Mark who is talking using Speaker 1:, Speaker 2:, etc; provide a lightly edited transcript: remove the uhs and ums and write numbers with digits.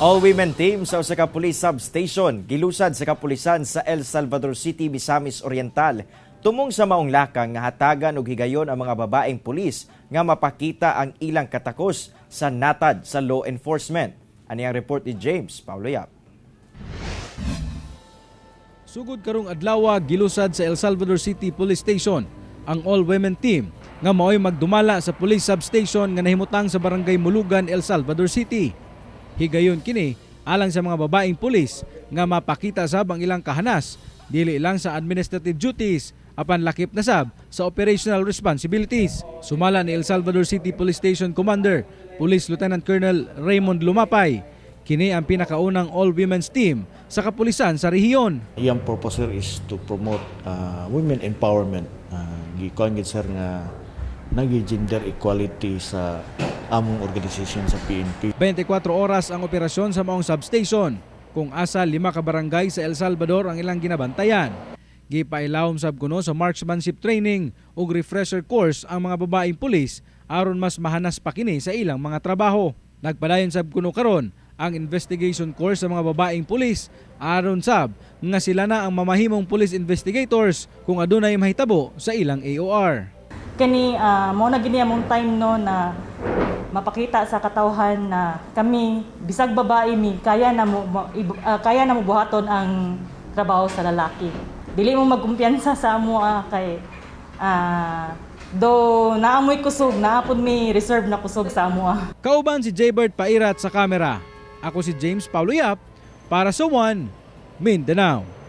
Speaker 1: All-women team sa usa ka police substation gilusad sa kapulisan sa El Salvador City, Misamis Oriental. Tumong sa maong lakang nga hatagan og higayon ang mga babaeng pulis nga mapakita ang ilang katakos sa natad sa law enforcement. Ani ang report ni James Paulo Yap.
Speaker 2: Sugod karong adlaw gilusad sa El Salvador City Police Station ang all-women team nga mao'y magdumala sa police substation nga nahimutang sa barangay Mulugan, El Salvador City. Higayon kini alang sa mga babaeng pulis nga mapakita sab ang ilang kahanas dili lang sa administrative duties apan lakip na sab sa operational responsibilities. Sumala ni El Salvador City Police Station Commander Police Lieutenant Colonel Raymond Lumapay, kini ang pinakaunang all-women's team sa kapulisan sa rehiyon.
Speaker 3: Iyang purpose sir is to promote women empowerment. Gikuan gid sir nga nagi-gender equality sa among organisasyon sa PNP.
Speaker 2: 24 oras ang operasyon sa maong substation kung asa 5 ka barangay sa El Salvador ang ilang ginabantayan. Gipailawom sab kuno sa marksmanship training ug refresher course ang mga babaeng pulis aron mas mahanas pa kini sa ilang mga trabaho. Nagpadayon sab kuno karon ang investigation course sa mga babaeng pulis aron sab nga sila na ang mamahimong police investigators kung adunay mahitabo sa ilang AOR.
Speaker 4: Kani mo na gini among time no na mapakita sa katawhan na kami bisag babae mi kaya na mo buhaton ang trabaho sa lalaki. Dili mo magkumpiyansa sa amo kay do naamoy kusog naapod mi reserve na kusog sa amo.
Speaker 2: Kauban si Jaybert Pairat sa kamera. Ako si James Paulo Yap para sa One Mindanao.